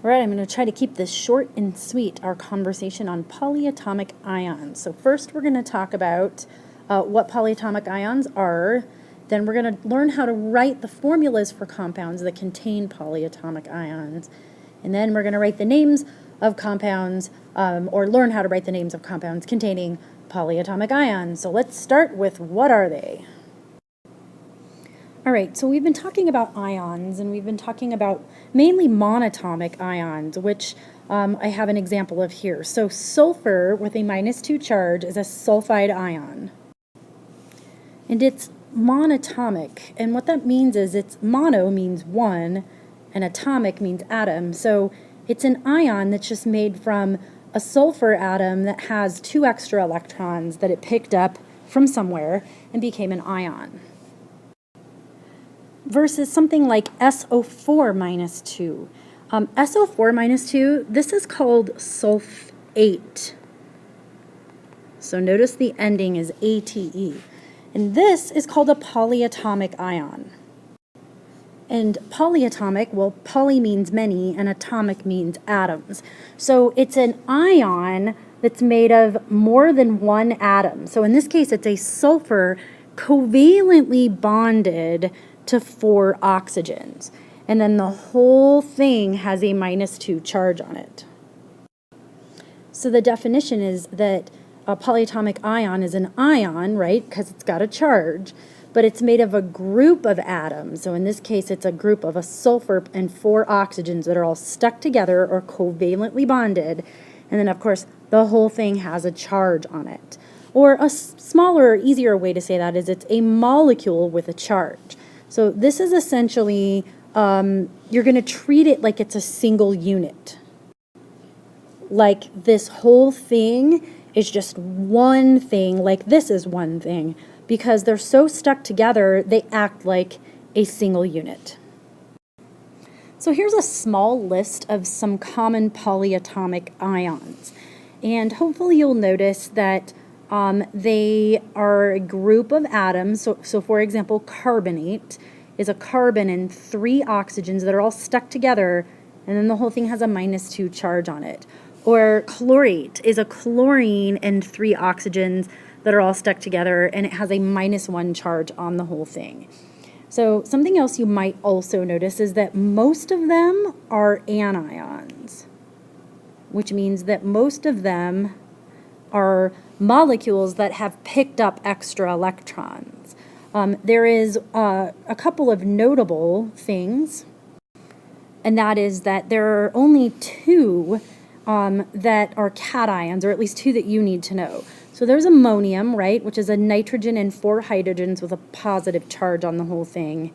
All right, I'm going to try to keep this short and sweet, our conversation on polyatomic ions. So first we're going to talk about what polyatomic ions are. Then we're going to learn how to write the formulas for compounds that contain polyatomic ions. And then we're going to write the names of compounds, or learn how to write the names of compounds containing polyatomic ions. So let's start with what are they? All right, so we've been talking about ions, and we've been talking about mainly monatomic ions, which I have an example of here. So sulfur with a -2 charge is a sulfide ion. And it's monatomic, and what that means is it's mono means one, and atomic means atom. So it's an ion that's just made from a sulfur atom that has 2 extra electrons that it picked up from somewhere and became an ion. Versus something like SO4 -2. SO4 -2, this is called sulfate. So notice the ending is ATE. And this is called a polyatomic ion. And polyatomic, well, poly means many and atomic means atoms. So it's an ion that's made of more than one atom. So in this case, it's a sulfur covalently bonded to 4 oxygens. And then the whole thing has a -2 charge on it. So the definition is that a polyatomic ion is an ion, right, because it's got a charge, but it's made of a group of atoms. So in this case, it's a group of a sulfur and 4 oxygens that are all stuck together or covalently bonded. And then, of course, the whole thing has a charge on it. Or a smaller, easier way to say that is it's a molecule with a charge. So this is essentially, you're going to treat it like it's a single unit. Like this whole thing is just one thing, like this is one thing. Because they're so stuck together, they act like a single unit. So here's a small list of some common polyatomic ions. And hopefully you'll notice that they are a group of atoms. So for example, carbonate is a carbon and 3 oxygens that are all stuck together, and then the whole thing has a -2 charge on it. Or chlorate is a chlorine and 3 oxygens that are all stuck together, and it has a -1 charge on the whole thing. So something else you might also notice is that most of them are anions, which means that most of them are molecules that have picked up extra electrons. There is a couple of notable things, and that is that there are only 2 that are cations, or at least 2 that you need to know. So there's ammonium, right, which is a nitrogen and 4 hydrogens with a positive charge on the whole thing.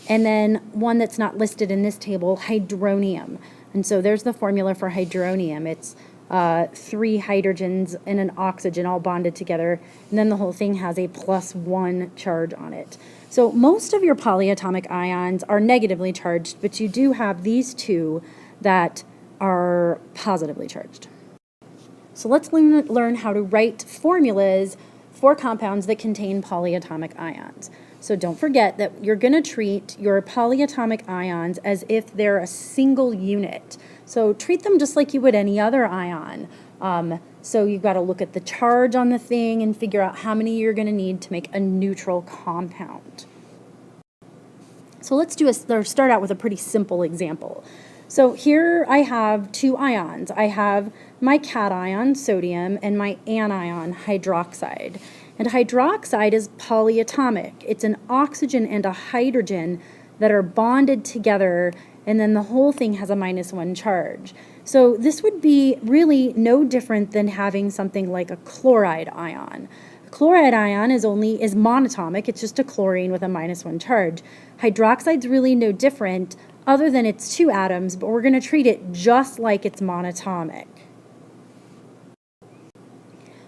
And then one that's not listed in this table, hydronium. And so there's the formula for hydronium. It's 3 hydrogens and an oxygen all bonded together, and then the whole thing has a +1 charge on it. So most of your polyatomic ions are negatively charged, but you do have these 2 that are positively charged. So let's learn how to write formulas for compounds that contain polyatomic ions. So don't forget that you're going to treat your polyatomic ions as if they're a single unit. So treat them just like you would any other ion. So you've got to look at the charge on the thing and figure out how many you're going to need to make a neutral compound. So let's start out with a pretty simple example. So here I have 2 ions. I have my cation, sodium, and my anion, hydroxide. And hydroxide is polyatomic. It's an oxygen and a hydrogen that are bonded together, and then the whole thing has a -1 charge. So this would be really no different than having something like a chloride ion. A chloride ion is monatomic. It's just a chlorine with a -1 charge. Hydroxide's really no different, other than it's 2 atoms, but we're going to treat it just like it's monatomic.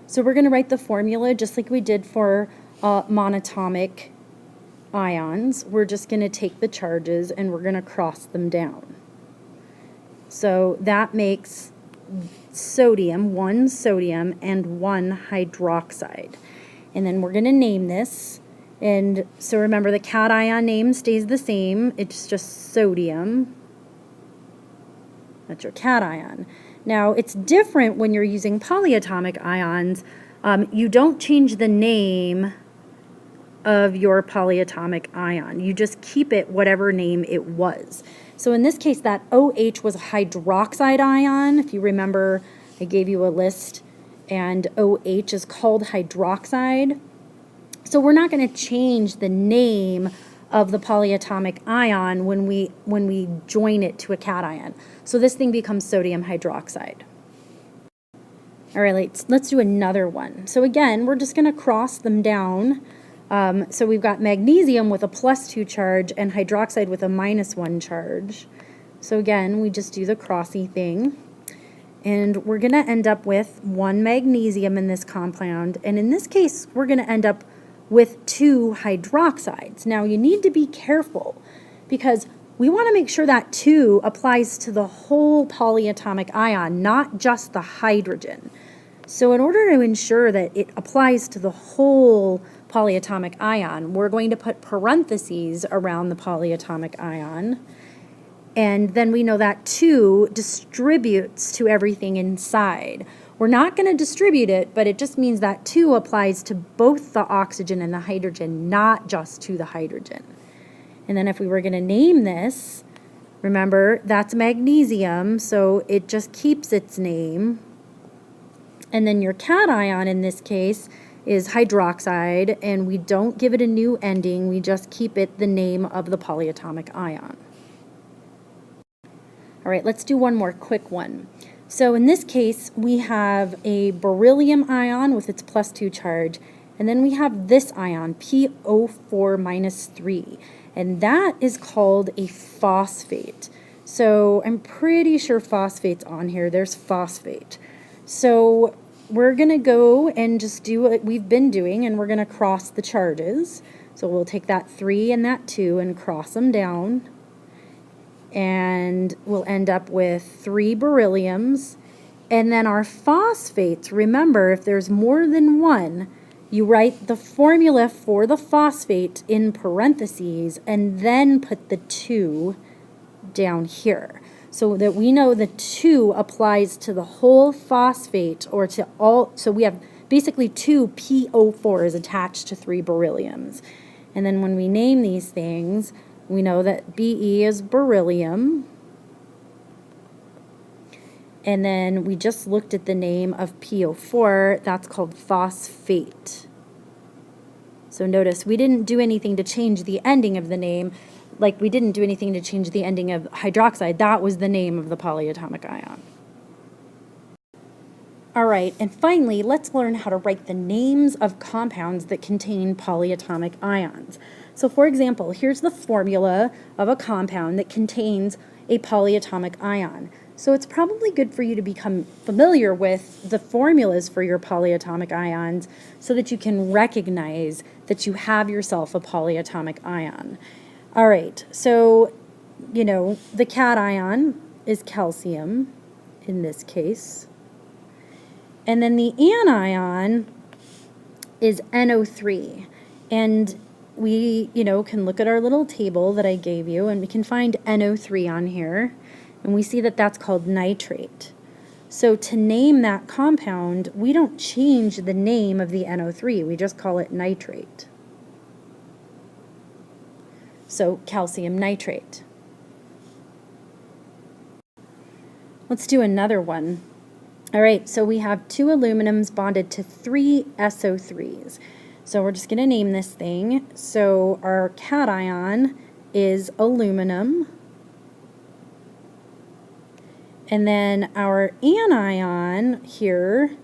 So we're going to write the formula just like we did for monatomic ions. We're just going to take the charges and we're going to cross them down. So that makes sodium, 1 sodium and 1 hydroxide. And then we're going to name this. And so remember, the cation name stays the same. It's just sodium. That's your cation. Now, it's different when you're using polyatomic ions. You don't change the name of your polyatomic ion. You just keep it whatever name it was. So in this case, that OH was a hydroxide ion. If you remember, I gave you a list, and OH is called hydroxide. So we're not going to change the name of the polyatomic ion when we join it to a cation. So this thing becomes sodium hydroxide. All right, let's do another one. So again, we're just going to cross them down. So we've got magnesium with a +2 charge and hydroxide with a -1 charge. So again, we just do the crossy thing. And we're going to end up with 1 magnesium in this compound. And in this case, we're going to end up with 2 hydroxides. Now, you need to be careful because we want to make sure that 2 applies to the whole polyatomic ion, not just the hydrogen. So in order to ensure that it applies to the whole polyatomic ion, we're going to put parentheses around the polyatomic ion. And then we know that 2 distributes to everything inside. We're not going to distribute it, but it just means that 2 applies to both the oxygen and the hydrogen, not just to the hydrogen. And then if we were going to name this, remember, that's magnesium, so it just keeps its name. And then your cation in this case is hydroxide, and we don't give it a new ending, we just keep it the name of the polyatomic ion. All right, let's do one more quick one. So in this case, we have a beryllium ion with its +2 charge, and then we have this ion, PO4-3, and that is called a phosphate. So I'm pretty sure phosphate's on here. There's phosphate. So we're going to go and just do what we've been doing, and we're going to cross the charges. So we'll take that 3 and that 2 and cross them down. And we'll end up with 3 berylliums. And then our phosphates, remember, if there's more than one, you write the formula for the phosphate in parentheses and then put the 2 down here. So that we know the 2 applies to the whole phosphate, or to all, so we have basically 2 PO4s attached to 3 berylliums. And then when we name these things, we know that Be is beryllium. And then we just looked at the name of PO4, that's called phosphate. So notice we didn't do anything to change the ending of the name, like we didn't do anything to change the ending of hydroxide. That was the name of the polyatomic ion. All right, and finally, let's learn how to write the names of compounds that contain polyatomic ions. So for example, here's the formula of a compound that contains a polyatomic ion. So it's probably good for you to become familiar with the formulas for your polyatomic ions so that you can recognize that you have yourself a polyatomic ion. All right, so, you know, the cation is calcium in this case. And then the anion is NO3. And we, can look at our little table that I gave you, and we can find NO3 on here. And we see that that's called nitrate. So to name that compound, we don't change the name of the NO3. We just call it nitrate. So calcium nitrate. Let's do another one. All right, so we have 2 aluminums bonded to 3 SO3s. So we're just going to name this thing. So our cation is aluminum. And then our anion here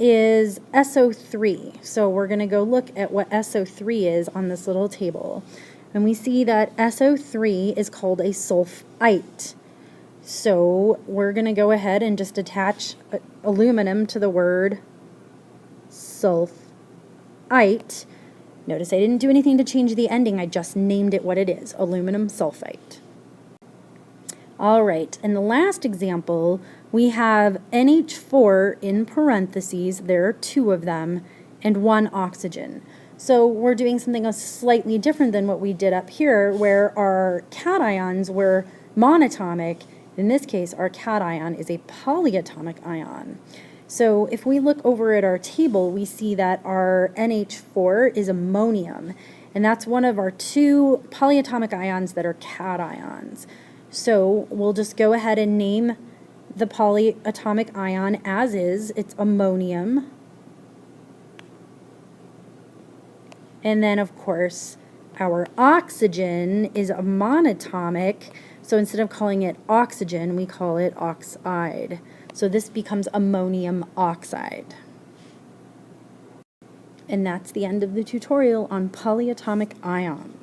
is SO3. So we're going to go look at what SO3 is on this little table. And we see that SO3 is called a sulfite. So we're going to go ahead and just attach aluminum to the word sulfite. Notice I didn't do anything to change the ending. I just named it what it is, aluminum sulfite. All right, in the last example, we have NH4 in parentheses. There are 2 of them, and 1 oxygen. So we're doing something slightly different than what we did up here, where our cations were monatomic, In this case, our cation is a polyatomic ion. So if we look over at our table, we see that our NH4 is ammonium, and that's one of our two polyatomic ions that are cations. So we'll just go ahead and name the polyatomic ion as is. It's ammonium. And then, of course, our oxygen is a monatomic, so instead of calling it oxygen, we call it oxide. So this becomes ammonium oxide. And that's the end of the tutorial on polyatomic ions.